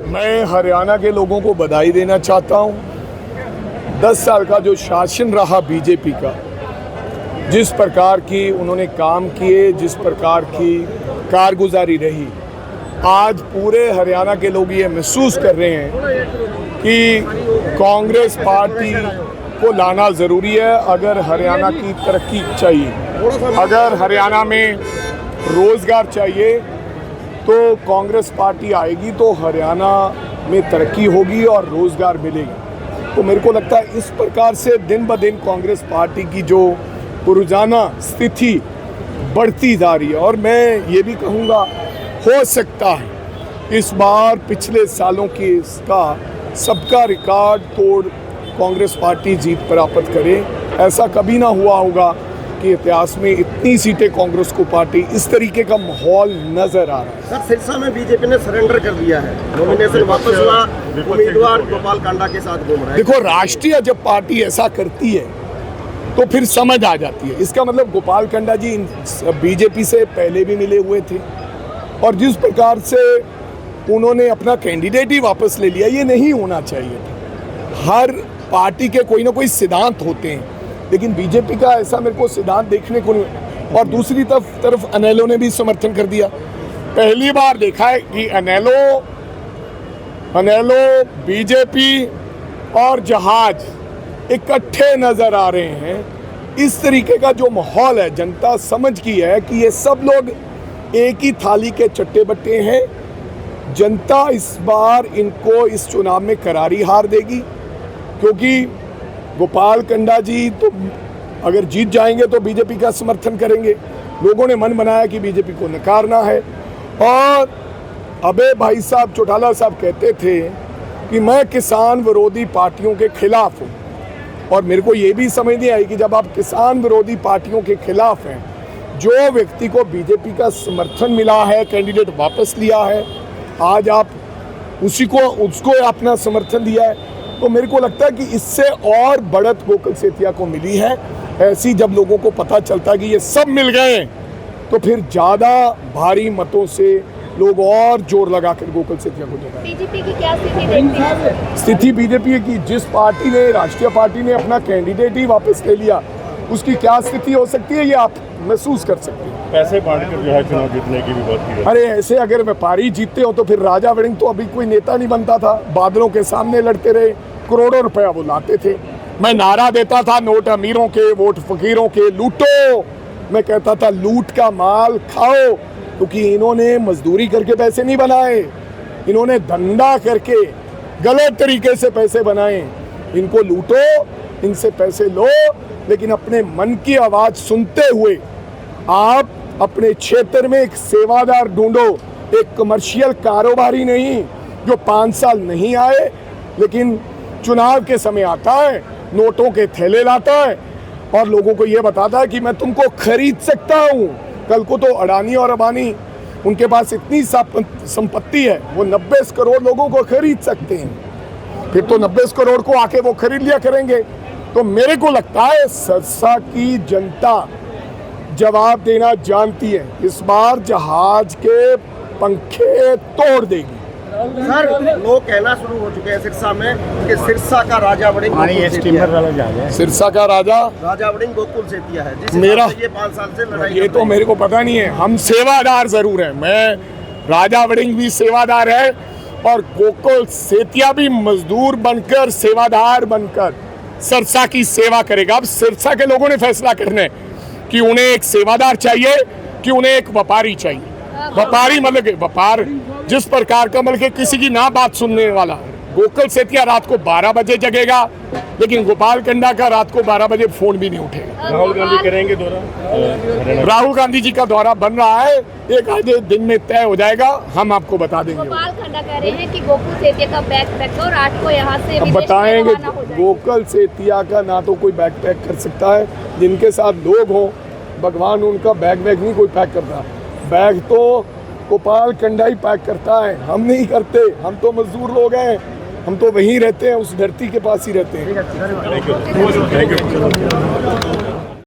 मैं हरियाणा के लोगों को बधाई देना चाहता हूं। 10 साल का जो शासन रहा बीजेपी का, जिस प्रकार की उन्होंने काम किए, जिस प्रकार की कारगुजारी रही, आज पूरे हरियाणा के लोग ये महसूस कर रहे हैं कि कांग्रेस पार्टी को लाना ज़रूरी है। अगर हरियाणा की तरक्की चाहिए, अगर हरियाणा में रोज़गार चाहिए, तो कांग्रेस पार्टी आएगी तो हरियाणा में तरक्की होगी और रोज़गार मिलेगा। तो मेरे को लगता है इस प्रकार से दिन ब दिन कांग्रेस पार्टी की जो पुरजाना स्थिति बढ़ती जा रही है। और मैं ये भी कहूँगा, हो सकता है इस बार पिछले सालों की इसका सबका रिकॉर्ड तोड़ कांग्रेस पार्टी जीत प्राप्त करे। ऐसा कभी ना हुआ होगा कि इतिहास में इतनी सीटें कांग्रेस को पार्टी, इस तरीके का माहौल नजर आ रहा है। सर, सिरसा में बीजेपी ने सरेंडर कर दिया है, नॉमिनेशन वापस हुआ, उम्मीदवार गोपाल कांडा के साथ घूम रहा है। देखो, राष्ट्रीय जब पार्टी ऐसा करती है तो फिर समझ आ जाती है। इसका मतलब गोपाल कांडा जी बीजेपी से पहले भी मिले हुए थे और जिस प्रकार से उन्होंने अपना कैंडिडेट ही वापस ले लिया, ये नहीं होना चाहिए था। हर पार्टी के कोई ना कोई सिद्धांत होते हैं, लेकिन बीजेपी का ऐसा मेरे को सिद्धांत देखने को नहीं। और दूसरी तरफ अनेलो ने भी समर्थन कर दिया। पहली बार देखा है कि अनेलो बीजेपी और जहाज इकट्ठे नजर आ रहे हैं। इस तरीके का जो माहौल है, जनता समझ की है कि ये सब लोग एक ही थाली के चट्टे बट्टे हैं। जनता इस बार इनको इस चुनाव में करारी हार देगी, क्योंकि गोपाल कांडा जी तो अगर जीत जाएंगे तो बीजेपी का समर्थन करेंगे। लोगों ने मन बनाया कि बीजेपी को नकारना है। और अबे भाई साहब चौटाला साहब कहते थे कि मैं किसान विरोधी पार्टियों के खिलाफ हूँ, और मेरे को ये भी समझ नहीं आई कि जब आप किसान विरोधी पार्टियों के खिलाफ हैं, जो व्यक्ति को बीजेपी का समर्थन मिला है, कैंडिडेट वापस लिया है, आज आप उसको अपना समर्थन दिया है, तो मेरे को लगता है कि इससे और बढ़त गोकुल सेतिया को मिली है। ऐसी जब लोगों को पता चलता है कि ये सब मिल गए, तो फिर ज़्यादा भारी मतों से लोग और जोर लगाकर गोकुल सेतिया को देगा। बीजेपी की क्या स्थिति देखती है? स्थिति बीजेपी की, जिस पार्टी ने, राष्ट्रीय पार्टी ने अपना कैंडिडेट ही वापस ले लिया, उसकी क्या स्थिति हो सकती है ये आप महसूस कर सकते हैं। पैसे बांटकर जो है चुनाव जीतने की भी बात की है। अरे ऐसे अगर व्यापारी जीतते हो तो फिर राजा वड़िंग तो अभी कोई नेता नहीं बनता था। बादलों के सामने लड़ते रहे, करोड़ों रुपया वो लाते थे। मैं नारा देता था, नोट अमीरों के, वोट फकीरों के, लूटो। मैं कहता था लूट का माल खाओ, क्योंकि इन्होंने मजदूरी करके पैसे नहीं बनाए, इन्होंने धंधा करके गलत तरीके से पैसे बनाए। इनको लूटो, इनसे पैसे लो, लेकिन अपने मन की आवाज़ सुनते हुए आप अपने क्षेत्र में एक सेवादार ढूंढो, एक कमर्शियल कारोबारी नहीं जो 5 साल नहीं आए लेकिन चुनाव के समय आता है, नोटों के थैले लाता है और लोगों को ये बताता है कि मैं तुमको खरीद सकता हूँ। कल को तो अडानी और अंबानी, उनके पास इतनी संपत्ति है, वो 90 करोड़ लोगों को खरीद सकते हैं। फिर तो 90 करोड़ को आके वो खरीद लिया करेंगे। तो मेरे को लगता है सिरसा की जनता जवाब देना जानती है। इस बार जहाज के पंखे तोड़ देगी। सर, लोग कहना शुरू हो चुके हैं सिरसा में कि सिरसा का राजा वड़िंग सिरसा का राजा वड़िंग गोकुल सेतिया है, जिस मेरा ये 5 साल से लड़ाई। ये तो मेरे को पता नहीं है। हम सेवादार जरूर हैं। मैं, राजा वड़िंग भी सेवादार है और गोकुल सेतिया भी मजदूर बनकर, सेवादार बनकर सिरसा की सेवा करेगा। अब सिरसा के लोगों ने फैसला करना है कि उन्हें एक सेवादार चाहिए कि उन्हें एक व्यापारी चाहिए। व्यापारी मतलब व्यापार जिस प्रकार का, मतलब किसी की ना बात सुनने वाला। गोकुल सेतिया रात को 12 बजे जगेगा, लेकिन गोपाल कांडा का रात को 12 बजे फोन भी नहीं उठेगा। राहुल गांधी करेंगे दौरा? राहुल गांधी जी का दौरा बन रहा है, एक आधे दिन में तय हो जाएगा, हम आपको बता देंगे। गोपाल कांडा कह रहे हैं कि गोकुल सेतिया का बैग पैक और रात को यहाँ से अब बताएंगे। गोकुल सेतिया का ना तो कोई बैग पैक कर सकता है, जिनके साथ लोग हों, भगवान उनका बैग नहीं कोई पैक करता। बैग तो गोपाल कांडा ही पैक करता है, हम नहीं करते। हम तो मजदूर लोग हैं, हम तो वहीं रहते हैं, उस धरती के पास ही रहते हैं। Thank you.